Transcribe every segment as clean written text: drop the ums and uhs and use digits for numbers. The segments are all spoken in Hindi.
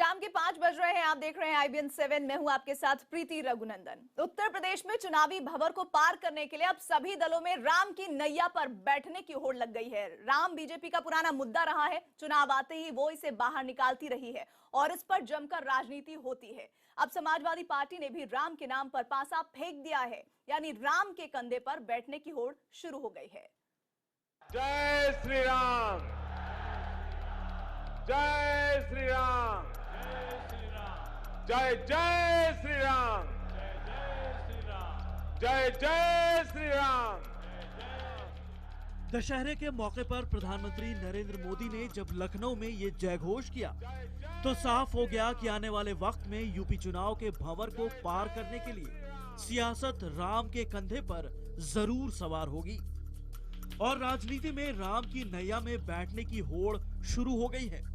शाम के 5 बज रहे हैं। आप देख रहे हैं IBN 7। मैं हूं आपके साथ प्रीति रघुनंदन। उत्तर प्रदेश में चुनावी भंवर को पार करने के लिए अब सभी दलों में राम की नैया पर बैठने की होड़ लग गई है। राम बीजेपी का पुराना मुद्दा रहा है। चुनाव आते ही वो इसे बाहर निकालती रही है और इस पर जमकर राजनीति होती है। अब समाजवादी पार्टी ने भी राम के नाम पर पासा फेंक दिया है, यानी राम के कंधे पर बैठने की होड़ शुरू हो गई है। जय श्री राम, जय श्री राम, जय जय श्री राम, जय जय श्री राम। दशहरे के मौके पर प्रधानमंत्री नरेंद्र मोदी ने जब लखनऊ में ये जयघोष किया तो साफ हो गया कि आने वाले वक्त में यूपी चुनाव के भंवर को पार करने के लिए सियासत राम के कंधे पर जरूर सवार होगी और राजनीति में राम की नैया में बैठने की होड़ शुरू हो गई है।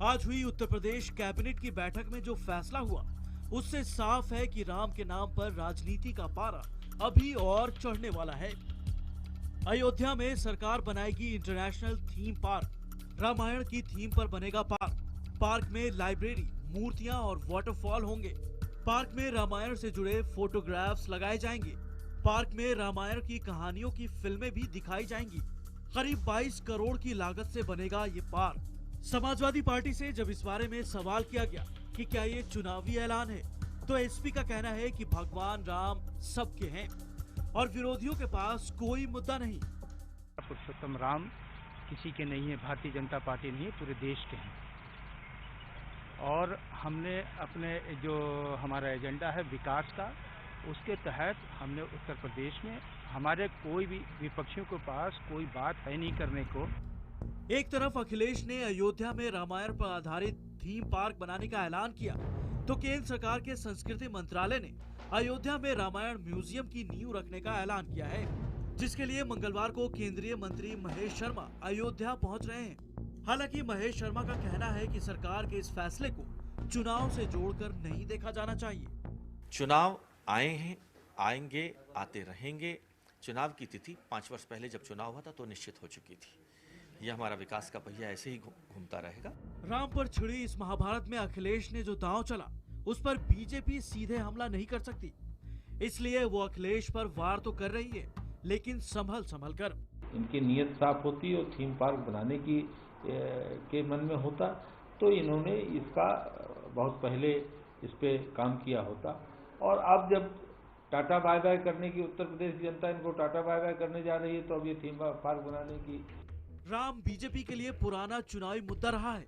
आज हुई उत्तर प्रदेश कैबिनेट की बैठक में जो फैसला हुआ उससे साफ है कि राम के नाम पर राजनीति का पारा अभी और चढ़ने वाला है। अयोध्या में सरकार बनाएगी इंटरनेशनल थीम पार्क। रामायण की थीम पर बनेगा पार्क। पार्क में लाइब्रेरी, मूर्तियां और वाटरफॉल होंगे। पार्क में रामायण से जुड़े फोटोग्राफ्स लगाए जाएंगे। पार्क में रामायण की कहानियों की फिल्में भी दिखाई जाएंगी। करीब 22 करोड़ की लागत से बनेगा ये पार्क। समाजवादी पार्टी से जब इस बारे में सवाल किया गया कि क्या ये चुनावी ऐलान है, तो एसपी का कहना है कि भगवान राम सबके हैं और विरोधियों के पास कोई मुद्दा नहीं। पुरुषोत्तम राम किसी के नहीं है, भारतीय जनता पार्टी नहीं है, पूरे देश के हैं। और हमने अपने जो हमारा एजेंडा है विकास का, उसके तहत हमने उत्तर प्रदेश में हमारे कोई भी विपक्षियों के पास कोई बात है नहीं करने को। एक तरफ अखिलेश ने अयोध्या में रामायण पर आधारित थीम पार्क बनाने का ऐलान किया, तो केंद्र सरकार के संस्कृति मंत्रालय ने अयोध्या में रामायण म्यूजियम की नींव रखने का ऐलान किया है, जिसके लिए मंगलवार को केंद्रीय मंत्री महेश शर्मा अयोध्या पहुंच रहे हैं। हालांकि महेश शर्मा का कहना है कि सरकार के इस फैसले को चुनाव से जोड़कर नहीं देखा जाना चाहिए। चुनाव आए हैं, आएंगे, आते रहेंगे। चुनाव की तिथि 5 वर्ष पहले जब चुनाव हुआ था तो निश्चित हो चुकी थी। यह हमारा विकास का पहिया ऐसे ही घूमता रहेगा। राम पर छिड़ी इस महाभारत में अखिलेश ने जो दांव चला उस पर बीजेपी सीधे हमला नहीं कर सकती, इसलिए वो अखिलेश पर वार तो कर रही है, लेकिन संभल कर। इनकी नीयत साफ होती और थीम पार्क बनाने की के मन में होता तो इन्होंने इसका बहुत पहले इस पे काम किया होता। और अब जब टाटा बाय बाय करने की उत्तर प्रदेश की जनता इनको टाटा बाय बाय करने जा रही है, तो अब ये थीम पार्क बनाने की। राम बीजेपी के लिए पुराना चुनावी मुद्दा रहा है।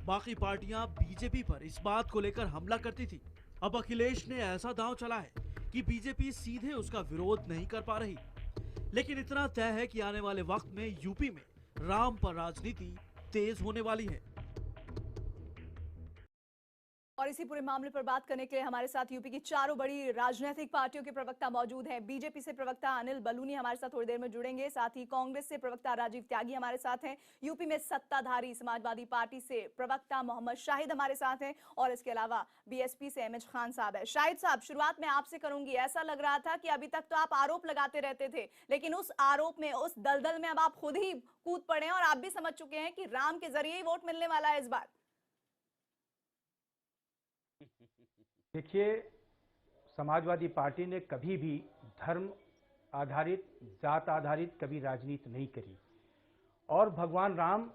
बाकी पार्टियां बीजेपी पर इस बात को लेकर हमला करती थी। अब अखिलेश ने ऐसा दांव चला है कि बीजेपी सीधे उसका विरोध नहीं कर पा रही। लेकिन इतना तय है कि आने वाले वक्त में यूपी में राम पर राजनीति तेज होने वाली है। और इसी पूरे मामले पर बात करने के लिए हमारे साथ यूपी की चारों बड़ी राजनीतिक पार्टियों के प्रवक्ता मौजूद हैं। बीजेपी से प्रवक्ता अनिल बलूनी हमारे साथ थोड़ी देर में जुड़ेंगे। साथ ही कांग्रेस से प्रवक्ता राजीव त्यागी हमारे साथ हैं। यूपी में सत्ताधारी समाजवादी पार्टी से प्रवक्ता मोहम्मद शाहिद हमारे साथ हैं और इसके अलावा बीएसपी से एमएच खान साहब है। शाहिद साहब, शुरुआत में आपसे करूंगी। ऐसा लग रहा था कि अभी तक तो आप आरोप लगाते रहते थे, लेकिन उस आरोप में, उस दलदल में अब आप खुद ही कूद पड़े और आप भी समझ चुके हैं कि राम के जरिए ही वोट मिलने वाला है इस बार। देखिए, समाजवादी पार्टी ने कभी भी धर्म आधारित, जात आधारित कभी राजनीति नहीं करी। और भगवान राम,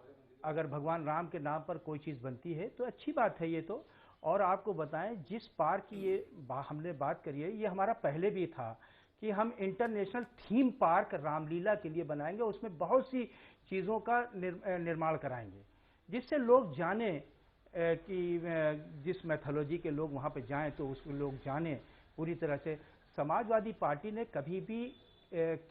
अगर भगवान राम के नाम पर कोई चीज़ बनती है तो अच्छी बात है ये तो। और आपको बताएं, जिस पार्क की ये हमने बात करी है, ये हमारा पहले भी था कि हम इंटरनेशनल थीम पार्क रामलीला के लिए बनाएंगे। उसमें बहुत सी चीज़ों का निर्माण कराएंगे, जिससे लोग जाने कि जिस मैथोलॉजी के लोग वहाँ पे जाएं तो उसके लोग जाने पूरी तरह से। समाजवादी पार्टी ने कभी भी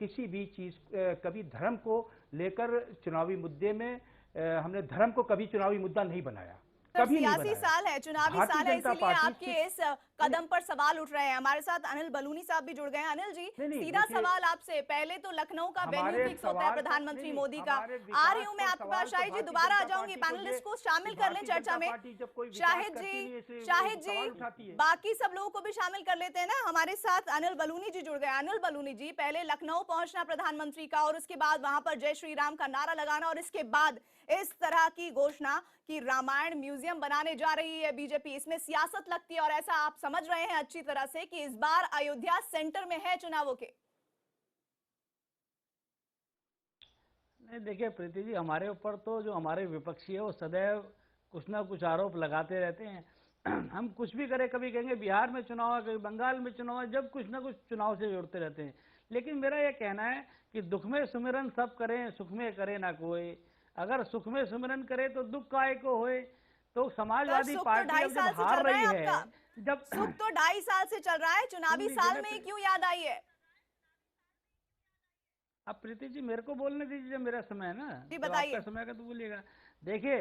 किसी भी चीज़, कभी धर्म को लेकर चुनावी मुद्दे में, हमने धर्म को कभी चुनावी मुद्दा नहीं बनाया। कभी सियासी साल है, चुनावी साल है, इसीलिए आपके इस कदम पर सवाल उठ रहे हैं। हमारे साथ अनिल बलूनी साहब भी जुड़ गए हैं। अनिल जी, सीधा सवाल आपसे। पहले तो लखनऊ का वेन्यू फिक्स होता है प्रधानमंत्री मोदी का। आ रही हूँ मैं आपके पास। शाहिद जी, दोबारा आ जाऊंगी। पैनलिस्ट को शामिल कर लें चर्चा में। शाहिद जी, बाकी सब लोगों को भी शामिल कर लेते हैं ना। हमारे साथ अनिल बलूनी जी जुड़ गए। अनिल बलूनी जी, पहले लखनऊ पहुंचना प्रधानमंत्री का और उसके बाद वहां पर जय श्री राम का नारा लगाना और इसके बाद इस तरह की घोषणा कि रामायण म्यूजियम म्यूजियम बनाने जा रही है बीजेपी, इसमें सियासत लगती है और ऐसा आप समझ रहे हैं अच्छी तरह से कि इस बार अयोध्या सेंटर में है चुनावों के। नहीं देखिए प्रीति जी, हमारे ऊपर तो जो हमारे विपक्षी है वो सदैव कुछ ना कुछ आरोप लगाते रहते हैं। हम कुछ भी करें, कभी कहेंगे बिहार में चुनाव है, कभी बंगाल में चुनाव है, जब कुछ ना कुछ चुनाव से जोड़ते रहते हैं। लेकिन मेरा ये कहना है कि दुख में सुमिरन सब करें, सुख में करे ना कोई। अगर सुख में सुमिरन करे तो दुख काहे को होए। तो समाजवादी पार्टी अब जब हार रही है, जब सुख तो 2.5 साल से चल रहा है, चुनावी साल में ही क्यों याद आई है? अब प्रीति जी मेरे को बोलने दीजिए, मेरा समय है ना, जी तो बताइए। आपका समय का तो बोलिएगा। देखिए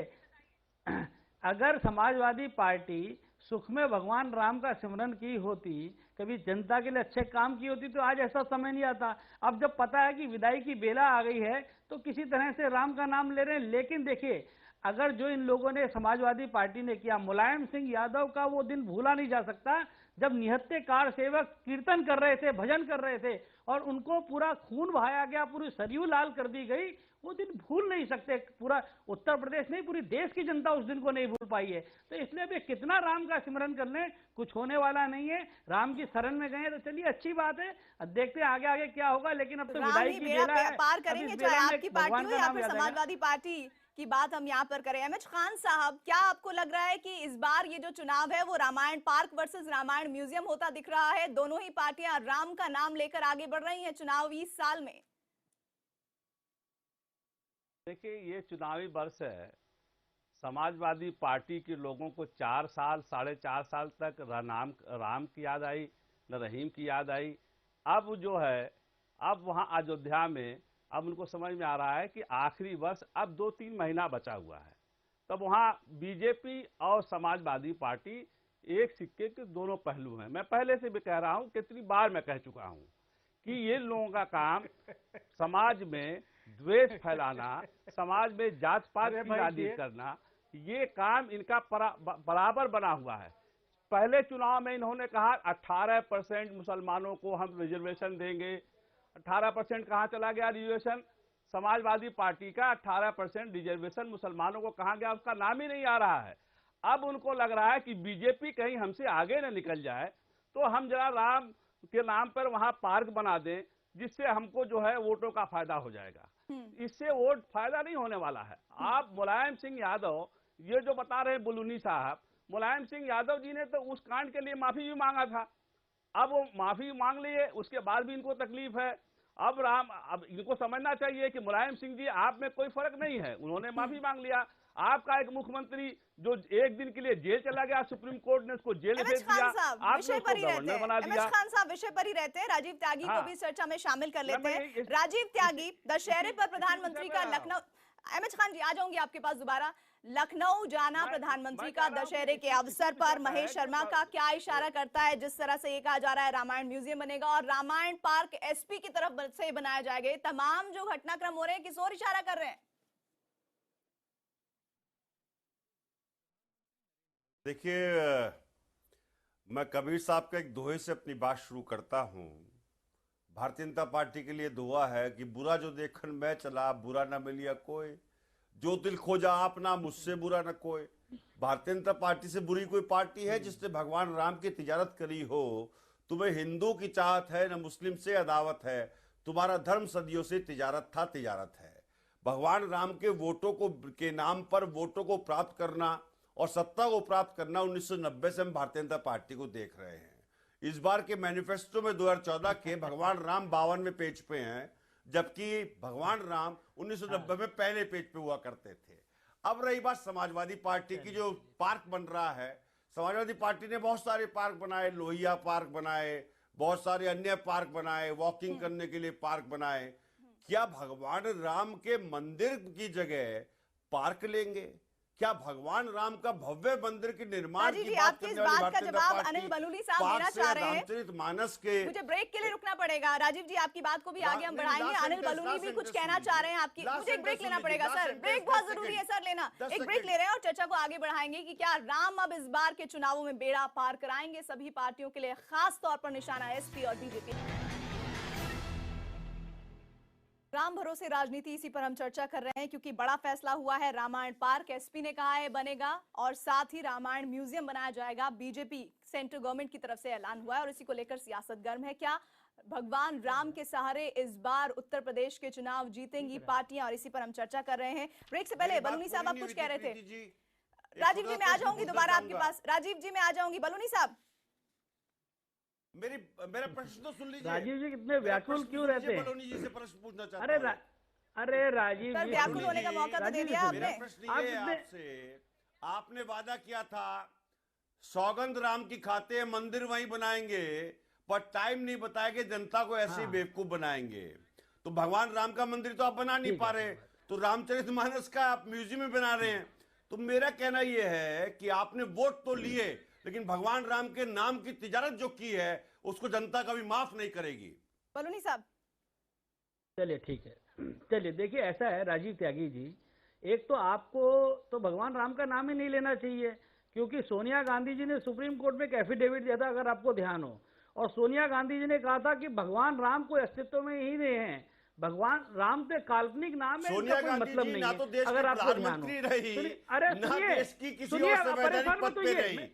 अगर समाजवादी पार्टी सुख में भगवान राम का सिमरन की होती, कभी जनता के लिए अच्छे काम की होती, तो आज ऐसा समय नहीं आता। अब जब पता है कि विदाई की बेला आ गई है तो किसी तरह से राम का नाम ले रहे हैं। लेकिन देखिए अगर जो इन लोगों ने समाजवादी पार्टी ने किया, मुलायम सिंह यादव का वो दिन भूला नहीं जा सकता जब निहत्थे कार सेवक कीर्तन कर रहे थे, भजन कर रहे थे और उनको पूरा खून बहाया गया, पूरी सरयू लाल कर दी गई। वो दिन भूल नहीं सकते, पूरा उत्तर प्रदेश नहीं पूरी देश की जनता उस दिन को नहीं भूल पाई है। तो इसलिए वे कितना राम का सिमरन कर लें, कुछ होने वाला नहीं है। राम की शरण में गए तो चलिए अच्छी बात है, अब देखते हैं आगे आगे क्या होगा। लेकिन अब तो विदाई की बेला है, पार करेंगे, चाहे आपकी पार्टी हो या फिर याद आएगा। समाजवादी पार्टी की बात हम यहाँ पर करें। एमएच खान साहब, क्या आपको लग रहा है कि इस बार ये जो चुनाव है वो Ramayana park versus Ramayana museum होता दिख रहा है? दोनों ही पार्टियां राम का नाम लेकर आगे बढ़ रही हैं चुनावी साल में। देखिए ये चुनावी वर्ष है, समाजवादी पार्टी के लोगों को 4 साल 4.5 साल तक राम की याद आई, न रहीम की याद आई। अब जो है, अब वहाँ अयोध्या में अब उनको समझ में आ रहा है कि आखिरी वर्ष अब 2-3 महीना बचा हुआ है। तब वहाँ बीजेपी और समाजवादी पार्टी एक सिक्के के दोनों पहलू हैं। मैं पहले से भी कह रहा हूँ, कितनी बार मैं कह चुका हूँ कि ये लोगों का काम समाज में द्वेष फैलाना, समाज में जात पात की राजनीति करना, ये काम इनका बराबर बना हुआ है। पहले चुनाव में इन्होंने कहा 18% मुसलमानों को हम रिजर्वेशन देंगे। 18% कहाँ चला गया रिजर्वेशन? समाजवादी पार्टी का 18% रिजर्वेशन मुसलमानों को कहाँ गया, उसका नाम ही नहीं आ रहा है। अब उनको लग रहा है कि बीजेपी कहीं हमसे आगे न निकल जाए, तो हम जरा राम के नाम पर वहां पार्क बना दें, जिससे हमको जो है वोटों का फायदा हो जाएगा। इससे वोट फायदा नहीं होने वाला है। आप मुलायम सिंह यादव, ये जो बता रहे हैं बुलूनी साहब, मुलायम सिंह यादव जी ने तो उस कांड के लिए माफी भी मांगा था। अब वो माफी मांग लिए, उसके बाद भी इनको तकलीफ है। अब इनको समझना चाहिए कि मुलायम सिंह जी आप में कोई फर्क नहीं है, उन्होंने माफी मांग लिया। आपका एक मुख्यमंत्री जो एक दिन के लिए जेल चला गया, सुप्रीम कोर्ट ने उसको जेल भेज दिया, आपने उसको गवर्नर बना दिया। खान साहब विषय पर ही रहते हैं, राजीव त्यागी को भी चर्चा में शामिल कर लेते हैं। राजीव त्यागी, दशहरे पर प्रधानमंत्री का लखनऊ, एमएच खान जी आ जाऊंगी आपके पास दोबारा। लखनऊ जाना प्रधानमंत्री का दशहरे के अवसर पर महेश शर्मा का क्या इशारा करता है? जिस तरह से ये कहा जा रहा है रामायण म्यूजियम बनेगा और रामायण पार्क एसपी की तरफ से बनाया जाएगा, तमाम जो घटनाक्रम हो रहे हैं किस ओर इशारा कर रहे हैं? देखिए, मैं कबीर साहब का एक दोहे से अपनी बात शुरू करता हूं। भारतीय जनता पार्टी के लिए दुआ है कि बुरा जो देखन मैं चला, बुरा ना मिलिया कोई, जो दिल खोजा आपना, मुझसे बुरा न कोई। भारतीय जनता पार्टी से बुरी कोई पार्टी है जिसने भगवान राम की तिजारत करी हो? तुम्हें हिंदू की चाहत है, न मुस्लिम से अदावत है, तुम्हारा धर्म सदियों से तिजारत था, तिजारत है। भगवान राम के वोटों को के नाम पर वोटों को प्राप्त करना और सत्ता को प्राप्त करना 1990 से हम भारतीय जनता पार्टी को देख रहे हैं। इस बार के मैनिफेस्टो में 2014 के भगवान राम 52वें पेज पे हैं, जबकि भगवान राम 1990 में पहले पेज पे हुआ करते थे। अब रही बात समाजवादी पार्टी की, जो पार्क बन रहा है, समाजवादी पार्टी ने बहुत सारे पार्क बनाए, लोहिया पार्क बनाए, बहुत सारे अन्य पार्क बनाए, वॉकिंग करने के लिए पार्क बनाए। क्या भगवान राम के मंदिर की जगह पार्क लेंगे? क्या भगवान राम का भव्य मंदिर के निर्माण की बात करने वाली भारतीय जनता पार्टी अनिल बलूनी साहब देना चाह रहे हैं? रामचरितमानस के, मुझे ब्रेक के लिए रुकना पड़ेगा। राजीव जी आपकी बात को भी आगे हम बढ़ाएंगे। अनिल बलूनी भी कुछ कहना चाह रहे हैं आपकी, मुझे एक ब्रेक लेना पड़ेगा सर, ब्रेक बहुत जरूरी है सर लेना। एक ब्रेक ले रहे हैं और चर्चा को आगे बढ़ाएंगे कि क्या राम अब इस बार के चुनावों में बेड़ा पार कराएंगे सभी पार्टियों के लिए, खास तौर पर निशाना एसपी और बीजेपी। राम भरोसे राजनीति, इसी पर हम चर्चा कर रहे हैं क्योंकि बड़ा फैसला हुआ है। रामायण पार्क एसपी ने कहा है बनेगा और साथ ही रामायण म्यूजियम बनाया जाएगा। बीजेपी सेंट्रल गवर्नमेंट की तरफ से ऐलान हुआ है और इसी को लेकर सियासत गर्म है। क्या भगवान राम के सहारे इस बार उत्तर प्रदेश के चुनाव जीतेंगी पार्टियां, और इसी पर हम चर्चा कर रहे हैं। ब्रेक से पहले बलूनी साहब आप कुछ कह रहे थे। राजीव जी मैं आ जाऊंगी दोबारा आपके पास। राजीव जी मैं आ जाऊंगी। बलूनी साहब मेरा प्रश्न तो सुन लीजिए। राजीव जी कितने व्याकुल क्यों रहते हैं? बलौनी जी से प्रश्न पूछना चाहता हूं। अरे राजीव सर जी, व्याकुल होने का मौका तो दे दिया आपने। मेरा प्रश्न ये है आपसे, आपने वादा किया था सौगंध राम की खाते हैं, मंदिर वहीं बनाएंगे, पर टाइम नहीं बताया कि जनता को ऐसे ही बेवकूफ बनाएंगे। तो भगवान राम का मंदिर तो आप बना नहीं पा रहे, तो रामचरितमानस का आप म्यूजियम में बना रहे हैं। तो मेरा कहना यह है कि आपने वोट तो लिए, लेकिन भगवान राम के नाम की तिजारत जो की है उसको जनता कभी माफ नहीं करेगी। बलूनी साहब चलिए ठीक है। चलिए देखिए, ऐसा है राजीव त्यागी जी, एक तो आपको तो भगवान राम का नाम ही नहीं लेना चाहिए, क्योंकि सोनिया गांधी जी ने सुप्रीम कोर्ट में एक एफिडेविट दिया था, अगर आपको ध्यान हो, और सोनिया गांधी जी ने कहा था कि भगवान राम कोई अस्तित्व में ही नहीं है, भगवान राम पे काल्पनिक नाम है, सोनिया कोई मतलब नहीं ना तो है। देश अगर की आपको ध्यान हो, प्रधानमंत्री रही, अरे ना देश की किसी सुनिए, और संवैधानिक पद पे रही।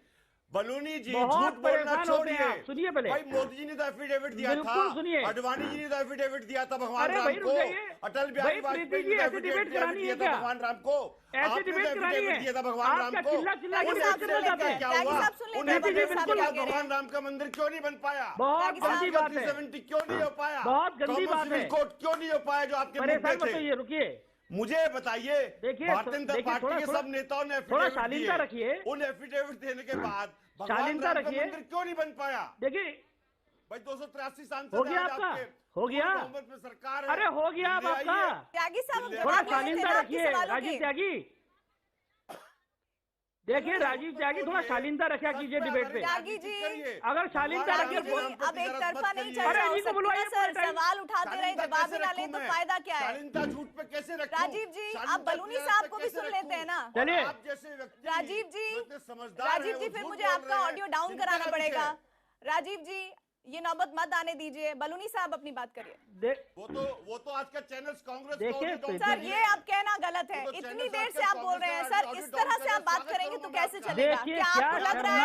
बलूनी जी झूठ बोलना छोड़िए। सुनिए पहले, भाई मोदी जी ने तो एफिडेविट दिया था, बिल्कुल सुनिए, अडवाणी जी ने तो एफिडेविट दिया था भगवान राम को, अटल बिहारी भाई वाजपेयी प्रीति जी ने एफिडेविट करानी है क्या? भगवान राम को, ऐसे डिबेट करानी है, दिया था भगवान राम को। चिल्ला चिल्ला के बात करना चाहते हैं? क्या हुआ? भगवान राम का मंदिर क्यों नहीं बन पाया? बहुत गंदी बात है, 370 क्यों नहीं हो पाया? बहुत गंदी बात है, कोर्ट क्यों नहीं हो पाया जो आपके मुद्दे थे? रुकिए, मुझे बताइए, देखिए भारतीय जनता पार्टी के सब नेताओं ने थोड़ा शालीनता रखिए, उन एफिडेविट देने के बाद शालीनता रखिए, मंदिर क्यों नहीं बन पाया? देखिए भाई 283 सांसद हो गया आपका, हो गया, में सरकार है, अरे हो गया अब आपका। त्यागी साहब थोड़ा शालीनता रखिए राजीव त्यागी, देखिए राजीव त्यागी थोड़ा शालीनता रखा कीजिए डिबेट पे। त्यागी जी अगर शालीनता रखिए, अब एक तरफा नहीं चर्चा हो सकती है सर, सवाल उठाते रहे जवाब ही ना ले तो फायदा क्या है? शालीनता झूठ पे कैसे रखूं? राजीव जी आप बलूनी साहब को भी सुन लेते हैं ना। चलिए राजीव जी फिर मुझे आपका ऑडियो डाउन कराना पड़ेगा। राजीव जी ये नौबत मत आने दीजिए। बलूनी साहब अपनी बात करिए। वो तो आज का चैनल्स कांग्रेस देखिए सर ये आप कहना गलत है, इतनी देर से आप बोल रहे हैं सर, इस तरह से आप बात करेंगे तो कैसे चलेगा? क्या आपको लग रहा है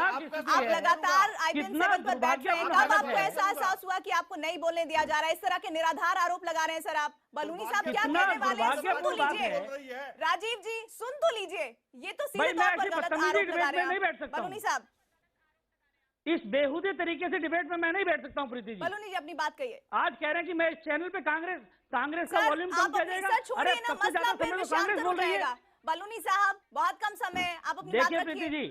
आप लगातार IPN 7 पर बैठ रहे हैं? कब आपको ऐसा एहसास हुआ कि आपको नहीं बोलने दिया जा रहा है? इस तरह के निराधार आरोप लगा रहे हैं सर आप। बलूनी साहब क्या कहने वाले हैं सुन तो लीजिए। राजीव जी सुन तो लीजिए, ये तो सीधे तौर पर गलत आरोप लगा रहे हैं बलूनी साहब। इस बेहुदे तरीके से डिबेट में मैं नहीं बैठ सकता हूँ प्रीति जी। बलूनी जी अपनी बात कहिए। आज कह रहे हैं कि मैं इस चैनल पे कांग्रेस का वॉल्यूम कम किया जाएगा। अरे सबसे ज्यादा समय तो कांग्रेस बोल रही है। बलूनी साहब बहुत कम समय है, आप अपनी बात देखिए रखिए।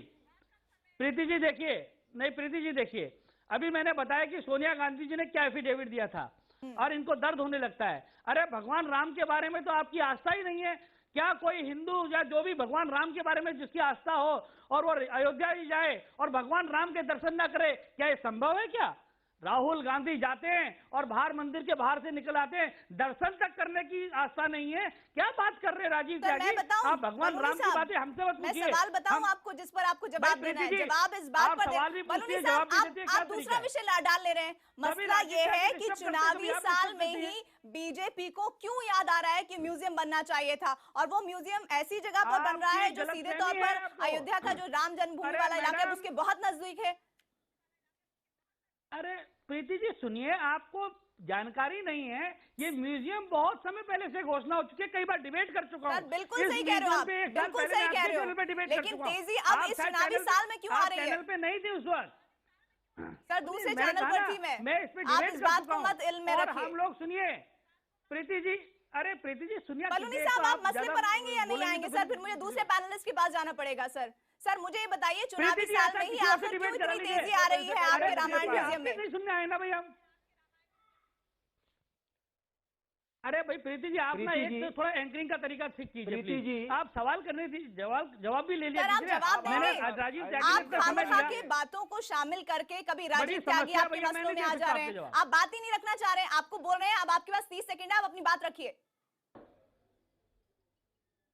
प्रीति जी देखिए, नहीं प्रीति जी देखिए, अभी मैंने बताया कि सोनिया गांधी जी ने क्या एफिडेविट दिया था और इनको दर्द होने लगता है। अरे भगवान राम के बारे में तो आपकी आस्था ही नहीं है। क्या कोई हिंदू या जो भी भगवान राम के बारे में जिसकी आस्था हो और वो अयोध्या ही जाए और भगवान राम के दर्शन ना करे, क्या ये संभव है? क्या राहुल गांधी जाते हैं और बाहर मंदिर के बाहर से निकल आते हैं, दर्शन तक करने की आस्था नहीं है? क्या बात कर रहे हैं राजीव त्यागी? आप भगवान राम की बातें हमसे मत पूछिए। मैं सवाल बताऊं आपको जिस पर आपको जवाब देना है, जवाब इस बात पर बलूनी साहब आप दूसरा विषय डाल ले रहे हैं। मसला ये है कि चुनावी साल में ही बीजेपी को क्यों याद आ रहा है कि म्यूजियम बनना चाहिए था, और वो म्यूजियम ऐसी जगह पर बन रहा है जो सीधे तौर पर अयोध्या का जो राम जन्मभूमि वाला इलाका है उसके बहुत नजदीक है। अरे प्रीति जी सुनिए, आपको जानकारी नहीं है, ये म्यूजियम बहुत समय पहले से घोषणा हो चुकी है, कई बार डिबेट कर चुका हूँ। बिल्कुल सही कह रहे हो आप, बिल्कुल सही कह रहे हो, लेकिन तेजी अब इस चुनावी साल में क्यों आ रही है? चैनल पे नहीं थी उस वक्त सर, दूसरे चैनल पर थी मैं इस पे डिबेट कर चुका हूँ। मत इल्म में रखिए। हम लोग सुनिए प्रीति जी, अरे प्रीति जी सुनिए। बलूनी साहब आप मसले पर आएंगे या नहीं आएंगे? सर फिर मुझे दूसरे पैनलिस्ट के पास जाना पड़ेगा। सर मुझे ये बताइए, चुनावी साल में ही आखिर क्यों इतनी तेजी आ रही है आपके रामायण म्यूजियम में? नहीं सुनने आए ना भाई हम। अरे भाई प्रीति जी आप ना एक तो थोड़ा एंकरिंग का तरीका सीख कीजिए प्रीति जी। आप सवाल करने थी, जवाब भी ले लिया। आप जवाब देंगे, राजीव आप खामखा के बातों को शामिल करके कभी राजीव त्यागी आपके मसलों में आ जा रहे हैं, आप बात ही नहीं रखना चाह रहे हैं। आपको बोल रहे हैं, अब आपके पास 30 सेकंड है, आप अपनी बात रखिए।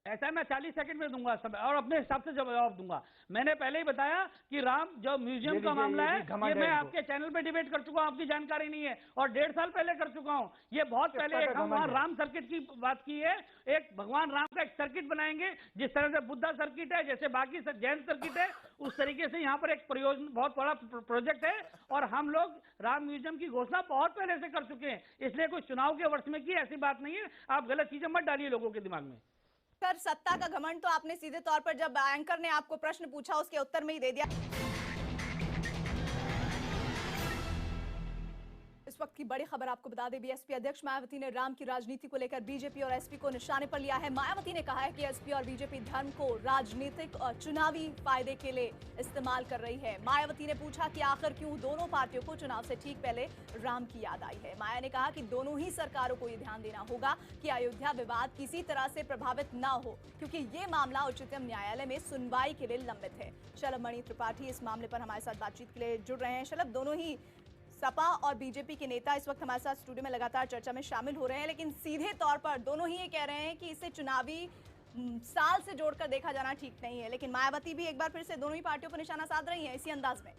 ऐसा मैं 40 सेकंड में दूंगा समय और अपने हिसाब से जवाब दूंगा। मैंने पहले ही बताया कि राम जो म्यूजियम का मामला है ये मैं आपके चैनल पे डिबेट कर चुका हूं, आपकी जानकारी नहीं है, और 1.5 साल पहले कर चुका हूं। ये बहुत पहले एक हम वहां राम सर्किट की बात की है, एक भगवान राम का एक सर्किट बनाएंगे, जिस तरह से बुद्धा सर्किट है, जैसे बाकी जैन सर्किट है, उस तरीके से यहाँ पर एक प्रयोजन बहुत बड़ा प्रोजेक्ट है। और हम लोग राम म्यूजियम की घोषणा बहुत पहले से कर चुके हैं, इसलिए कोई चुनाव के वर्ष में की ऐसी बात नहीं है। आप गलत चीजें मत डालिए लोगों के दिमाग में। सर, सत्ता का घमंड तो आपने सीधे तौर पर जब एंकर ने आपको प्रश्न पूछा उसके उत्तर में ही दे दिया। इस वक्त की बड़ी खबर आपको बता दें, बीएसपी अध्यक्ष मायावती ने राम की राजनीति को लेकर बीजेपी और एसपी को निशाने पर लिया है। मायावती ने कहा है कि एसपी और बीजेपी धर्म को राजनीतिक और चुनावी फायदे के लिए इस्तेमाल कर रही है। मायावती ने पूछा कि आखिर क्यों दोनों पार्टियों को चुनाव से ठीक पहले राम की याद आई है। माया ने कहा कि दोनों ही सरकारों को ये ध्यान देना होगा कि अयोध्या विवाद किसी तरह से प्रभावित न हो, क्योंकि ये मामला उच्चतम न्यायालय में सुनवाई के लिए लंबित है। शलभ मणि त्रिपाठी इस मामले पर हमारे साथ बातचीत के लिए जुड़ रहे हैं। शलभ, दोनों ही सपा और बीजेपी के नेता इस वक्त हमारे साथ स्टूडियो में लगातार चर्चा में शामिल हो रहे हैं, लेकिन सीधे तौर पर दोनों ही ये कह रहे हैं कि इसे चुनावी साल से जोड़कर देखा जाना ठीक नहीं है। लेकिन मायावती भी एक बार फिर से दोनों ही पार्टियों पर निशाना साध रही हैं इसी अंदाज में।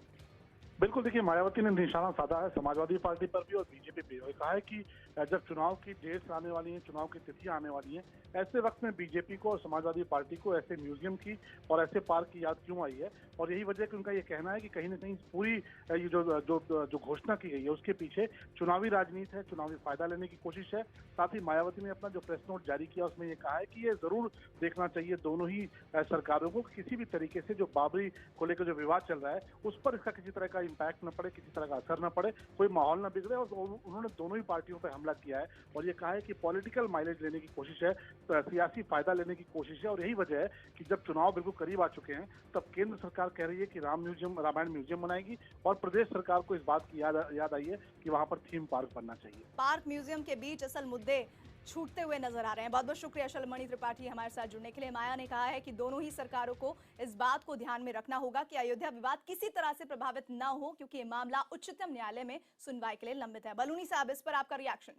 बिल्कुल, देखिए मायावती ने निशाना साधा है समाजवादी पार्टी पर भी और बीजेपी पे। और कहा है कि जब चुनाव की डेट्स आने वाली हैं, चुनाव की तिथियां आने वाली हैं, ऐसे वक्त में बीजेपी को और समाजवादी पार्टी को ऐसे म्यूजियम की और ऐसे पार्क की याद क्यों आई है। और यही वजह कि उनका ये कहना है कि कहीं ना कहीं पूरी ये जो घोषणा की गई है उसके पीछे चुनावी राजनीति है, चुनावी फायदा लेने की कोशिश है। साथ ही मायावती ने अपना जो प्रेस नोट जारी किया उसमें ये कहा है कि ये जरूर देखना चाहिए दोनों ही सरकारों को, किसी भी तरीके से जो बाबरी को लेकर जो विवाद चल रहा है उस पर इसका किसी तरह का इम्पैक्ट न पड़े, किसी तरह का असर न पड़े, कोई माहौल न बिगड़े। और उन्होंने दोनों ही पार्टियों पर हमला किया है और ये कहा है कि पॉलिटिकल माइलेज लेने की कोशिश है, सियासी फायदा लेने की कोशिश है। और यही वजह है कि जब चुनाव बिल्कुल करीब आ चुके हैं तब केंद्र सरकार कह रही है कि रामायण म्यूजियम बनाएगी और प्रदेश सरकार को इस बात की याद आई है कि वहां पर थीम पार्क बनना चाहिए। पार्क म्यूजियम के बीच असल मुद्दे छूटते हुए नजर आ रहे हैं। बहुत बहुत शुक्रिया शलभ मणि त्रिपाठी हमारे साथ जुड़ने के लिए। माया ने कहा है कि दोनों ही सरकारों को इस बात को ध्यान में रखना होगा कि अयोध्या विवाद किसी तरह से प्रभावित न हो, क्योंकि ये मामला उच्चतम न्यायालय में सुनवाई के लिए लंबित है। बलूनी साहब, इस पर आपका रिएक्शन?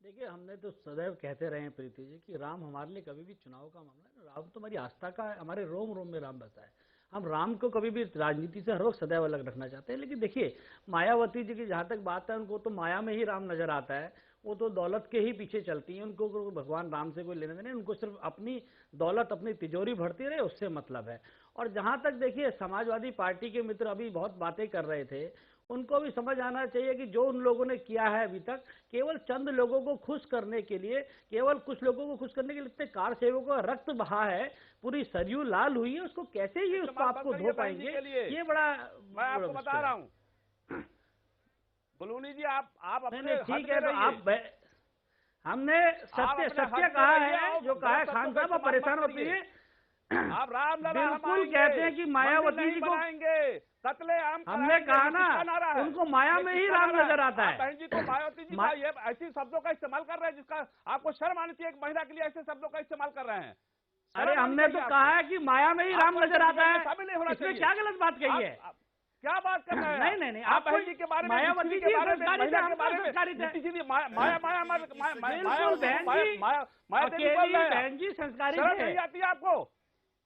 देखिए, हमने तो सदैव कहते रहे हैं प्रीति जी कि राम हमारे लिए कभी भी चुनाव का मामला है। राम तो हमारी आस्था का है, हमारे रोम रोम में राम बसा है। हम राम को कभी भी राजनीति से हर वक्त सदैव अलग रखना चाहते हैं। लेकिन देखिए, मायावती जी की जहाँ तक बात है, उनको तो माया में ही राम नजर आता है। वो तो दौलत के ही पीछे चलती हैं, उनको भगवान राम से कोई लेने देने, उनको सिर्फ अपनी दौलत, अपनी तिजोरी भरती रहे उससे मतलब है। और जहाँ तक देखिए समाजवादी पार्टी के मित्र अभी बहुत बातें कर रहे थे, उनको भी समझ आना चाहिए कि जो उन लोगों ने किया है अभी तक केवल चंद लोगों को खुश करने के लिए, केवल कुछ लोगों को खुश करने के लिए इतने कार सेवकों का रक्त बहा है, पूरी सरयू लाल हुई है, उसको कैसे ये उस पाप को धो पाएंगे? ये बड़ा मैं आपको बता रहा हूँ बलूनी जी, आप अपने ठीक है, तो आप हमने सत्य कहा है, जो कहा है खान साहब, आप परेशान होती है। आप रामलला बिल्कुल कहते हैं कि मायावती जी को कतले आम हमने कहा ना, उनको माया में ही राम नजर आता है। बहन जी को मायावती जी ये ऐसी शब्दों का इस्तेमाल कर रहे हैं जिसका आपको शर्म आनी चाहिए। एक महिला के लिए ऐसे शब्दों का इस्तेमाल कर रहे हैं। अरे हमने तो कहा है कि माया में ही राम नजर आता है, इसमें क्या गलत बात कही है? क्या बात कर रहे हैं? नहीं, आप बहन जी के बारे में, मायावती के बारे में, महिला के बारे में बहन जी संस्कारी नहीं आती है आपको?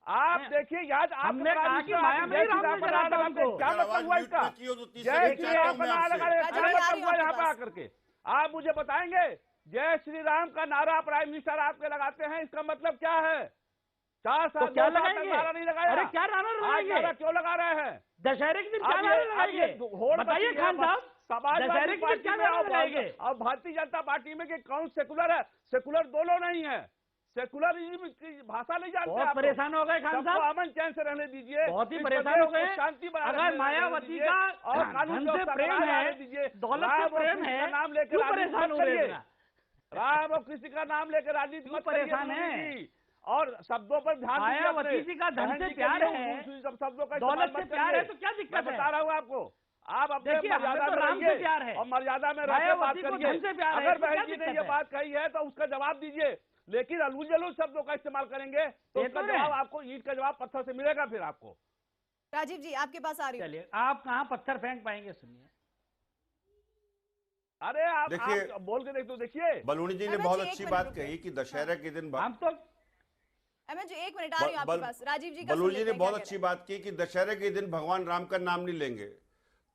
आप देखिए, याद हमने कहा कि माया में राम नजर आता है उनको। क्या मतलब हुआ इसका? जय श्री राम का नारा लगा यहाँ पे आकर के आप मुझे बताएंगे, जय श्री राम का नारा प्राइम मिनिस्टर आपके लगाते हैं, इसका मतलब क्या है? 4 साल क्या लगाएंगे? नारा नहीं लगाया। अरे क्या नारा लगाएंगे? क्यों लगा रहे हैं? दशहरे के दिन क्या नारा लगाएंगे? बताइए खान साहब, समाजवादी पार्टी में और भारतीय जनता पार्टी में कि कौन सेकुलर है? सेकुलर दोनों नहीं है, सेकुलरिज्म की भाषा नहीं जानते। बहुत परेशान हो गए खान साहब, अमन चैन से रहने दीजिए। बहुत ही परेशान हो गए। शांति अगर मायावती का और कानून से प्रेम है, दौलत से प्रेम है, नाम लेकर क्यों परेशान हो रहे हैं? राम और कृष्ण का नाम लेकर राजनीति मत परेशान है। और शब्दों पर ध्यान, मायावती जी का धन से प्यार है, शब्दों का दौलत से प्यार है, तो क्या दिक्कत है? बता रहा हूँ आपको, आप अपने मर्यादा में राम से प्यार है और मर्यादा में रहकर बात करिए। अगर बहन जी ने ये है? बात कही है तो उसका जवाब दीजिए, लेकिन अलूल जलूल शब्दों का इस्तेमाल करेंगे तो उसका जवाब आपको, ईंट का जवाब पत्थर से मिलेगा फिर आपको। राजीव जी, आपके पास आ रही है। चलिए, आप कहाँ पत्थर फेंक पाएंगे? सुनिए, अरे आप देखिए, बोल के देख तो देखिए, बलूनी जी ने अहमद बहुत जी, एक अच्छी मिनट बात रुकिए। कही कि दशहरा के दिन हम तो अहमद जी एक मिनट आ रही हूँ आपके पास। राजीव जी का सुन बलूनी जी लेते ने हैं, बहुत क्या कह अच्छी बात की कि दशहरे के दिन भगवान राम का नाम नहीं लेंगे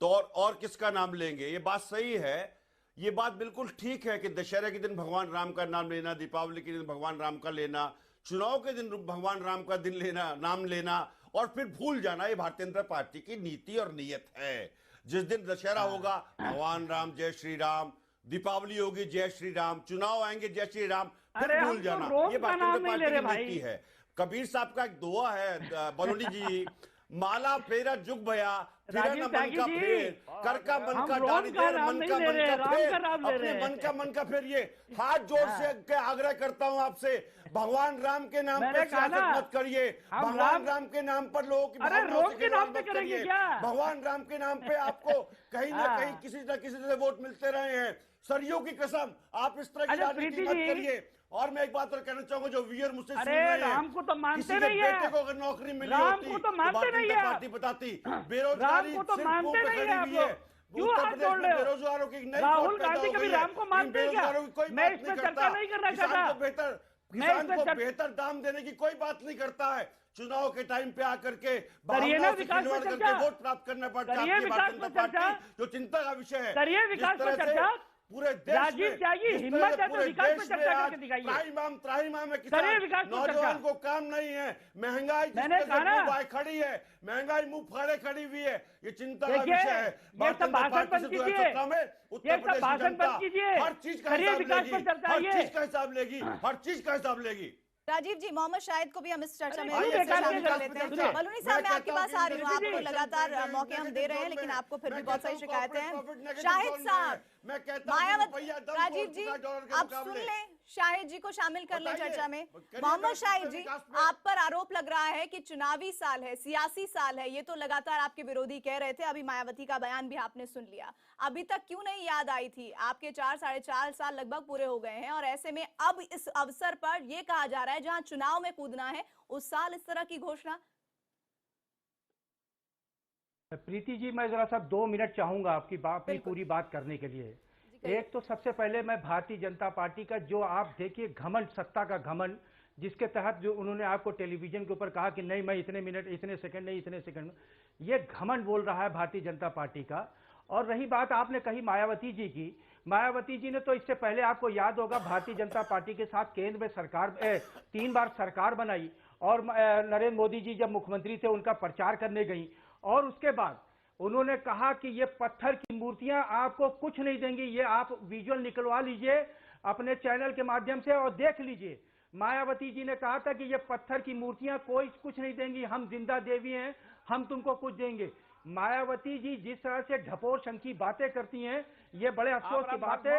तो और किसका नाम लेंगे। ये बात सही है, ये बात बिल्कुल ठीक है कि दशहरे के दिन भगवान राम का नाम लेना, दीपावली के दिन भगवान राम का लेना, चुनाव के दिन भगवान राम का दिन लेना, नाम लेना और फिर भूल जाना, ये भारतीय जनता पार्टी की नीति और नीयत है। जिस दिन दशहरा होगा भगवान राम जय श्री राम, दीपावली होगी जय श्री राम, चुनाव आएंगे जय श्री राम, फिर अरे भूल हम तो जाना, रोज ये का भारतीय नाम जनता नहीं ले पार्टी रहे की भाई। नीति है। कबीर साहब का एक दोहा है बलूनी जी, माला फेरा जुग भया फिरा न राजीव मन त्यागी का जी, फेर, कर का मन हम का रोम डाली का देर, नाम मन नहीं का ले मन रहे, का राम फेर, का नाम ले अपने रहे हैं। मन का फेर। ये हाथ जोड़ से आग्रह करता हूं आपसे, भगवान राम के नाम मैंने पे कहा सियासत ना, मत करिए। हम भगवान राम के नाम पर लोगों की अरे भावनाओं रोम से के खिलवाड़ नाम पे मत करेंगे करिए। क्या? भगवान राम के नाम पे आपको कहीं ना हाँ। कहीं किसी से वोट मिलते रहे हैं, सरियों की कसम। आप इस तरह की अरे राजनीति प्रीति मत जी, करिए। और मैं एक बात और कहना चाहूंगा, जो व्यूअर मुझसे सुन अरे रहे हैं, राम को तो मानते किसी के नहीं है। बेटे को अगर नौकरी मिली राम होती को तो मानते भारतीय नहीं जनता है। पार्टी बताती। राम बेरोजगारी को तो सिर्फ मानते मुंह पे नहीं खड़ी है आप हुई है। लोग। क्यों उत्तर हाथ प्रदेश जोड़ में रहे हो? बेरोजगारों की एक नई राहुल फौज पैदा गांधी हो कभी गई है। राम को मानते हैं क्या? बेरोजगारों की कोई मैं बात इस नहीं पे करता। चर्चा नहीं करना किसान चाहता। को बेहतर मैं इस किसान पे को चर्चा- बेहतर दाम देने की कोई बात नहीं करता है। चुनाव के टाइम पे आकर के करिए ना भावनाओं से विकास पे खिलवाड़ करके चर्चा। वोट प्राप्त करना पड़ता है। करिए आपकी विकास भारतीय पे जनता चर्चा। पार्टी जो चिंता का विषय है, करिए जिस विकास पे तरह से चर्चा। पूरे देश राजीव में, त्यागी, जिस हिम्मत तरह से है तो पूरे विकास पे देश चर्चा में आज करके दिखाइए। त्राहिमाम है करिए किसान, विकास पे नौजवान चर्चा। को काम नहीं है, महंगाई जिस मैंने तरह से कहा ना, मुंह बाय खड़ी है, महंगाई मुंह फाड़े खड़ी हुई है, ये चिंता का देखिए, विषय है। ये भारतीय सब जनता भाषण पार्टी बंद से कीजिए। 2017 में उत्तर ये सब प्रदेश की भाषण जनता बंद कीजिए। हर चीज का करिए हिसाब विकास लेगी, पर चर्चा हर आइए। चीज का हिसाब लेगी, हर चीज का हिसाब लेगी। राजीव जी, मोहम्मद शाहिद को भी हम इस चर्चा अरे में क्यों फिर से बेकार शामिल के कर चर्चा? लेते हैं। सुनिए, बलूनी साहब, मैं आपके पास आ रही हूँ, आपको मैं लगातार कहता हूं मौके हम दे रहे हैं, लेकिन आपको फिर भी बहुत सारी शिकायतें हैं। negative शाहिद zone में साहब, है। मैं कहता हूं कि मायावती, रुपया दम राजीव तोड़ जी, चुका डॉलर के आप सुन मुकाबले। लें, शाहिद जी को शामिल कर लें बताइए, चर्चा में। करिए मोहम्मद विकास शाहिद पे, जी, विकास पे। आप पर आरोप लग रहा है कि चुनावी साल है, सियासी साल है, ये तो लगातार आपके विरोधी कह रहे थे, अभी मायावती का बयान भी आपने सुन लिया। अभी तक क्यों नहीं याद आई थी? आपके 4-4.5 साल लगभग पूरे हो गए हैं और ऐसे में अब इस अवसर पर यह कहा जा रहा है जहां चुनाव में कूदना है, उस साल इस तरह की घोषणा। प्रीति जी, मैं जरा सा 2 मिनट चाहूंगा आपकी अपनी पूरी बात करने के लिए। एक तो सबसे पहले मैं भारतीय जनता पार्टी का, जो आप देखिए घमंड, सत्ता का घमंड, जिसके तहत जो उन्होंने आपको टेलीविजन के ऊपर कहा कि नहीं मैं इतने मिनट, इतने सेकंड नहीं, इतने सेकंड, ये घमंड बोल रहा है भारतीय जनता पार्टी का। और रही बात आपने कही मायावती जी की, मायावती जी ने तो इससे पहले आपको याद होगा भारतीय जनता पार्टी के साथ केंद्र में सरकार 3 बार सरकार बनाई और नरेंद्र मोदी जी जब मुख्यमंत्री थे उनका प्रचार करने गई और उसके बाद उन्होंने कहा कि ये पत्थर की मूर्तियां आपको कुछ नहीं देंगी, ये आप विजुअल निकलवा लीजिए अपने चैनल के माध्यम से और देख लीजिए। मायावती जी ने कहा था कि ये पत्थर की मूर्तियां कोई कुछ नहीं देंगी, हम जिंदा देवी हैं, हम तुमको कुछ देंगे। मायावती जी जिस तरह से ढपोर शंकी बातें करती हैं, ये बड़े अफसोस की बात है।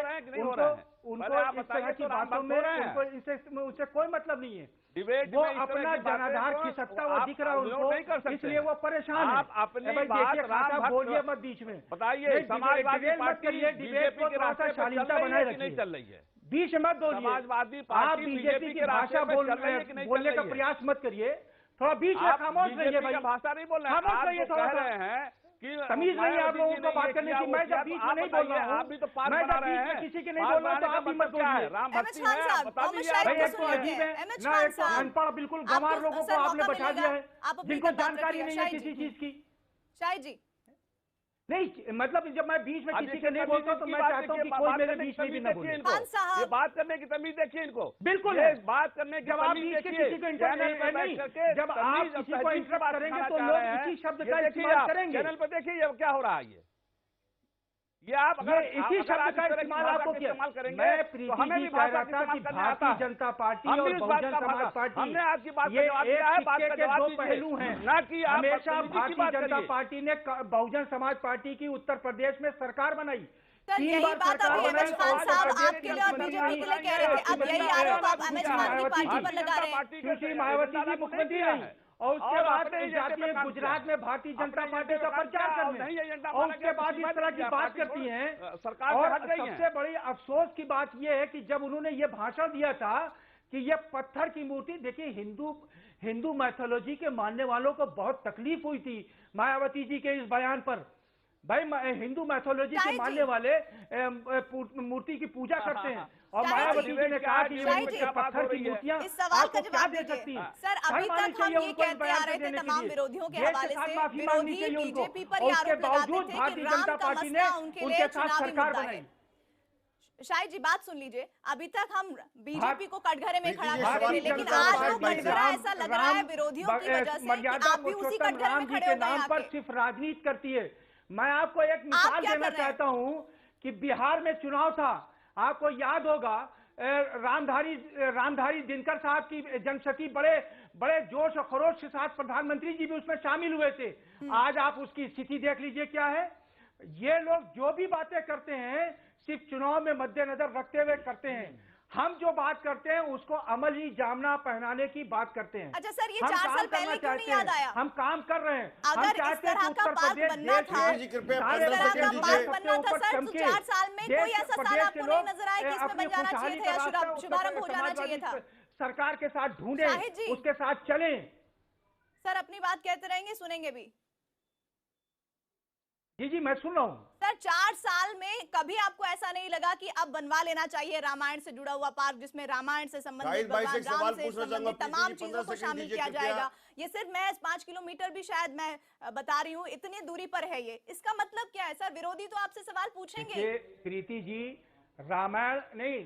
उनको इस तरह की बातों में उससे कोई मतलब नहीं है। डिबेट वो में इस तरह अपना की बातें जनाधार तो खिसकता हुआ आप दिख रहा है विरोध नहीं कर उनको, सकते इसलिए वो परेशान है। आप अपनी भाई बात देखिए, राम खासा भक्त बोलिए मत बीच में। बताइए, नहीं, समाजवादी डिबेट मत पार्टी करिए, डिबेट बीजेपी को के थोड़ा रास्ते सा पर चल शालीनता रही बनाए है कि नहीं रखिए, चल रही है? बीच में मत बोलिए। समाजवादी आप पार्टी बीजेपी की के भाषा रास्ते पर चल रही है कि नहीं बोलने चल का रही है? प्रयास मत करिए, थोड़ा बीच में आप खामोश रहिए बीजेपी भाई। का भाषा नहीं बोल रहे हैं, खामोश आप रहिए जो थोड़ा कह सा। रहे हैं कि तमीज नहीं है आप लोगों को बात करने की। मैं जब बीच में नहीं बोल रहा हूँ, आप भी तो पार मैं बना जब रहे बीच में हैं, किसी के नहीं बोल रहा तो आप भी मत बोलिए। राम भक्ति खान है, साहब, बता मोहम्मद दीजिए शाहिद आप। को एक तो सुनिए। अजीब है अहमद ना, खान एक तो साहब, अनपढ़ बिल्कुल गंवार आपको लोगों सर को आपने मौका बैठा मिलेगा, दिया है, आप अपनी जिनको बात जानकारी रखिए। नहीं है शाहिद किसी जी। चीज की। शाहिद जी, नहीं, मतलब जब मैं बीच में अब किसी देखिए, के नहीं बोलता तो मैं बात चाहता हूँ कि देखिए, कोई बात मेरे करने की बीच में भी तमीज ना देखिए बोले। इनको। खान साहब। ये बात करने की तमीज देखिए इनको। बिल्कुल ये है। बात करने की जब आप तमीज बीच के देखिए। किसी को चैनल पे बैठ नहीं, करके जब आप तमीज और किसी को तहजीब की इंटरप्ट बात करेंगे सिखाना तो चाह लोग रहे हैं। इसी शब्द ये का देखिए इस्तेमाल आप, करेंगे। चैनल पे देखिए ये क्या हो रहा है। ये आप ये इसी शब्द का इस्तेमाल आपको किया। मैं प्रीति जी कह रहा था कि भारतीय जनता पार्टी और बहुजन समाज पार्टी, हमने आपकी बात ये का जवाब एक दिया है, बात सिक्के का के जवाब 2 दीजिए। पहलू हैं। ना कि आप हमेशा बदतमीजी की भारतीय बात जनता करिए। पार्टी ने बहुजन समाज पार्टी की उत्तर प्रदेश में सरकार बनाई। सर 3 यही बार बात सरकार अभी बनाई, अहमद खान और साहब प्रदेश आपके लिए और मुख्यमंत्री बीजेपी के लिए कह रहे थे, अब यही आरोप आप अहमद खान की पार्टी पर लगा रहे हैं। सुश्री मायावती जी मुख्यमंत्री रही और उसके बाद जाती है गुजरात में भारतीय जनता पार्टी का प्रचार करने, और उसके बाद इस तरह की बात करती हैं। सरकार और सबसे बड़ी अफसोस की बात यह है कि जब उन्होंने ये भाषण दिया था कि ये पत्थर की मूर्ति, देखिए हिंदू मैथोलॉजी के मानने वालों को बहुत तकलीफ हुई थी मायावती जी के इस बयान पर। भाई हिंदू मैथोलॉजी के मानने वाले मूर्ति की पूजा करते हैं और मायावती जी ने कहा कि ये पत्थर की मूर्तियां इस सवाल का आपको क्या जवाब दे दीजिए। सकती हैं? सर, अभी तक हम ये कहते आ रहे थे तमाम विरोधियों के हवाले से, विरोधी बीजेपी पर ये आरोप लगाते थे कि राम का मसला उनके लिए चुनावी मुद्दा है। शाहिद जी बात सुन लीजिए, अभी तक हम बीजेपी को कटघरे में खड़ा करते थे, लेकिन आज वो कटघरा ऐसा लग रहा है विरोधियों की वजह से कि आप भी उसी कटघरे में खड़े हो गए नाम पर सिर्फ राजनीति करती है। मैं आपको एक मिसाल देना चाहता हूं कि बिहार में चुनाव था, आपको याद होगा रामधारी दिनकर साहब की जनशक्ति बड़े जोश और खरोश के साथ प्रधानमंत्री जी भी उसमें शामिल हुए थे। आज आप उसकी स्थिति देख लीजिए क्या है। ये लोग जो भी बातें करते हैं सिर्फ चुनाव में मद्देनजर रखते हुए करते हैं। हम जो बात करते हैं उसको अमली जामना पहनाने की बात करते हैं। अच्छा सर, ये 4 साल पहले क्यों नहीं याद आया? हम काम कर रहे हैं। अगर इस तरह का बात बनना था, इस तरह का बात बनना था सर, तो 4 साल में कोई ऐसा साल आपको नहीं नजर आया कि इसमें बन जाना चाहिए था या शुभारंभ हो जाना चाहिए था? सरकार के साथ ढूंढे, उसके साथ चले। सर अपनी बात कहते रहेंगे, सुनेंगे भी। जी मैं सुन रहा हूँ। सर 4 साल में कभी आपको ऐसा नहीं लगा कि अब बनवा लेना चाहिए रामायण से जुड़ा हुआ पार्क, जिसमें रामायण से संबंधित, भगवान राम से संबंधित तमाम चीजों को शामिल किया जाएगा? ये सिर्फ महज 5 किलोमीटर भी शायद मैं बता रही हूँ, इतनी दूरी पर है ये। इसका मतलब क्या है सर? विरोधी तो आपसे सवाल पूछेंगे। प्रीति जी, रामायण नहीं,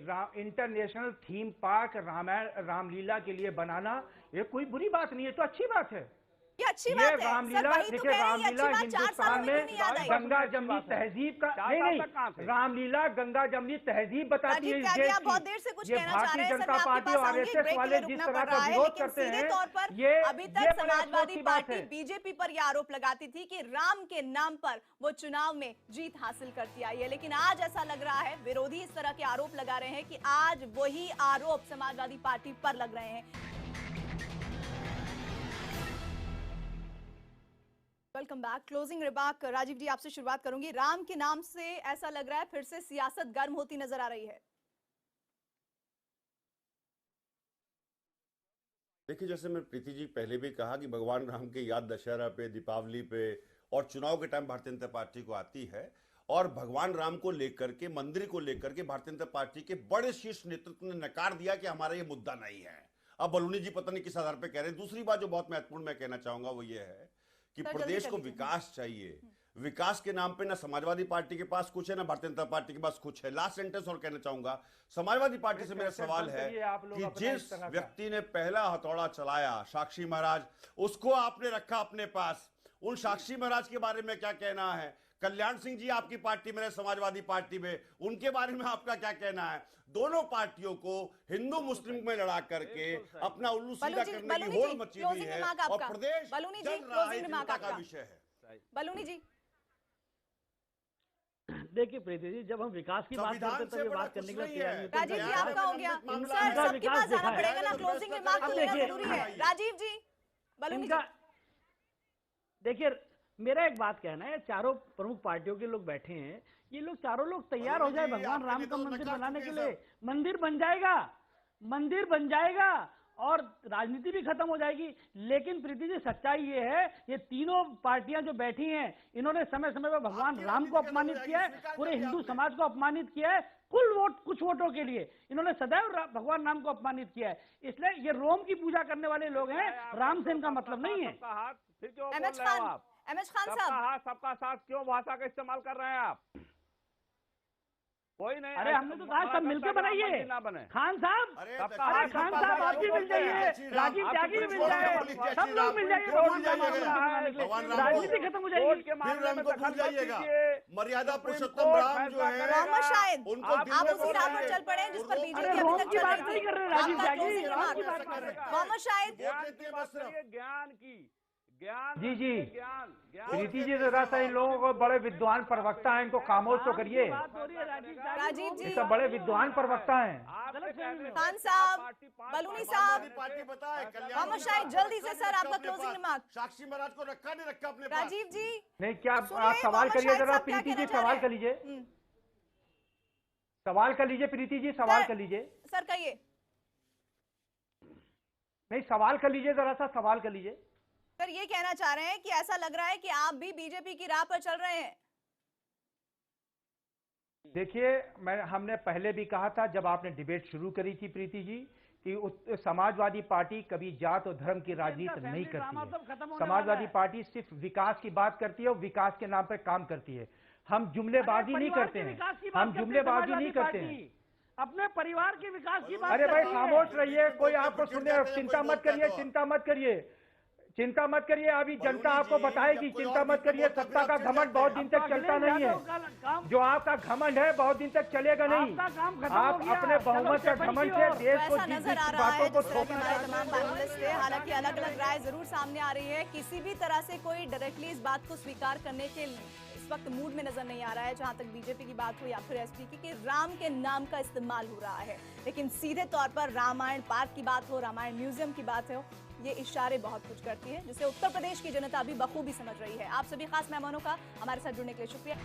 international theme park Ramayana Ramlila के लिए बनाना ये कोई बुरी बात नहीं है, तो अच्छी बात है। ये अच्छी बात है। रामलीला, देखिए रामलीला हिंदुस्तान में गंगा जमनी तहजीब का नहीं, रामलीला गंगा जमनी तहजीब बताती है। आप बहुत देर से कुछ कहना चाह रहे हैं, जनता पार्टी और आरएसएस वाले जिस तरह का विरोध करते हैं, ये अभी तक समाजवादी पार्टी बीजेपी पर यह आरोप लगाती थी कि राम के नाम पर वो चुनाव में जीत हासिल करती आई है, लेकिन आज ऐसा लग रहा है विरोधी इस तरह के आरोप लगा रहे हैं कि आज वही आरोप समाजवादी पार्टी पर लग रहे हैं। Welcome back. Closing remark Rajeev ji आपसे शुरुआत करूंगी। राम के नाम से ऐसा लग रहा है फिर से सियासत गर्म होती नजर आ रही है। देखिए, जैसे मैं प्रीति जी पहले भी कहा कि भगवान राम की याद दशहरा पे, दीपावली पे और चुनाव के टाइम भारतीय जनता पार्टी को आती है, और भगवान राम को लेकर के, मंदिर को लेकर के भारतीय जनता पार्टी के बड़े शीर्ष नेतृत्व ने नकार दिया कि हमारा ये मुद्दा नहीं है। अब बलूनी जी पता नहीं किस आधार पर कह रहे हैं। दूसरी बात जो बहुत महत्वपूर्ण मैं कहना चाहूंगा वो ये है कि प्रदेश को विकास चाहिए। विकास के नाम पे ना समाजवादी पार्टी के पास कुछ है, ना भारतीय जनता पार्टी के पास कुछ है। लास्ट सेंटेंस और कहना चाहूंगा, समाजवादी पार्टी से मेरा सवाल है कि जिस व्यक्ति ने पहला हथौड़ा चलाया, साक्षी महाराज, उसको आपने रखा अपने पास। उन साक्षी महाराज के बारे में क्या कहना है? कल्याण सिंह जी आपकी पार्टी में, समाजवादी पार्टी में, उनके बारे में आपका क्या कहना है? दोनों पार्टियों को हिंदू मुस्लिम में लड़ा करके अपना उल्लू सीधा करने की होड़ मची हुई है और प्रदेश जल रहा है, चिंता का विषय है। बलूनी जी देखिए प्रीति जी, जब हम विकास की बात करते हैं तो ये बात करने के लिए तैयार नहीं। राजीव जी आपका हो गया सर, सबके पास जाना पड़ेगा ना, क्लोजिंग रिमार्क तो लेना जरूरी है। राजीव जी, बलूनी जी देखिए, मेरा एक बात कहना है, चारों प्रमुख पार्टियों के लोग बैठे हैं, ये लोग चारों लोग तैयार हो जाए भगवान राम का मंदिर बनाने के लिए। मंदिर बन जाएगा, मंदिर बन जाएगा और राजनीति भी खत्म हो जाएगी। लेकिन प्रीति जी सच्चाई ये है, ये तीनों पार्टियां जो बैठी हैं, इन्होंने समय समय पर भगवान राम को अपमानित किया है, पूरे हिंदू समाज को अपमानित किया है। कुछ वोटों के लिए इन्होंने सदैव भगवान राम को अपमानित किया है। इसलिए ये रोम की पूजा करने वाले लोग हैं, राम से इनका मतलब नहीं है। एमएच खान साहब, सबका साथ क्यों भाषा का इस्तेमाल कर रहे हैं आप? कोई नहीं। अरे हमने तो कहा सब मिलकर बनाइए। खान साहब, अरे खान साहब आप भी मिल जाइए, राजीव त्यागी भी मिल जाए, सब लोग मिल जाइए। राजनीति खत्म हो जाएगी। मर्यादा पुरुषोत्तम राम जो है, उनको आप उसी राह पर चल पड़े जिस पर बीजेपी रोम की बात नहीं कर रहे राजीव त्यागी, राम की बात कर रहे हैं। मोहम्मद शाहिद, ज्ञान की जी प्रीति जी, जरा सा इन लोगों को बड़े विद्वान प्रवक्ता हैं, इनको खामोश तो करिए। राजीव जी सब बड़े विद्वान प्रवक्ता हैं। खान साहब, बलूनी साहब, मोहम्मद शाहिद, जल्दी से सर आपका क्लोजिंग रिमार्क। साक्षी महाराज को रखा नहीं रखा अपने पास? राजीव जी नहीं, क्या आप सवाल करिए जरा। प्रीति जी सवाल कर लीजिए, सवाल कर लीजिए। प्रीति जी सवाल कर लीजिए। सर कहिए। नहीं, सवाल कर लीजिए, जरा सा सवाल कर लीजिए। सर ये कहना चाह रहे हैं कि ऐसा लग रहा है कि आप भी बीजेपी की राह पर चल रहे हैं। देखिए, हमने पहले भी कहा था जब आपने डिबेट शुरू करी थी प्रीति जी कि समाजवादी पार्टी कभी जात और धर्म की राजनीति नहीं करती है। समाजवादी पार्टी सिर्फ विकास की बात करती है और विकास के नाम पर काम करती है। हम जुमलेबाजी नहीं करते हैं, हम जुमलेबाजी नहीं करते हैं। अपने परिवार के विकास की बात। अरे भाई खामोश रहिए, कोई आपको सुने। चिंता मत करिए, चिंता मत करिए, चिंता मत करिए। अभी जनता आपको बताएगी, चिंता मत करिए। सत्ता का घमंड बहुत दिन तक चलता नहीं है। जो आपका घमंड है बहुत दिन तक चलेगा नहीं। आप अपने बहुमत का घमंड से देश को नजर आ रहा है तमाम पैनलिस्ट है। हालांकि अलग अलग राय जरूर सामने आ रही है। किसी भी तरह से कोई डायरेक्टली इस बात को स्वीकार करने के इस वक्त मूड में नजर नहीं आ रहा है, जहां तक बीजेपी की बात हो या फिर एसपी की, कि राम के नाम का इस्तेमाल हो रहा है। लेकिन सीधे तौर पर रामायण पार्क की बात हो, रामायण म्यूजियम की बात हो, ये इशारे बहुत कुछ करती है, जिसे उत्तर प्रदेश की जनता भी बखूबी समझ रही है। आप सभी खास मेहमानों का हमारे साथ जुड़ने के लिए शुक्रिया।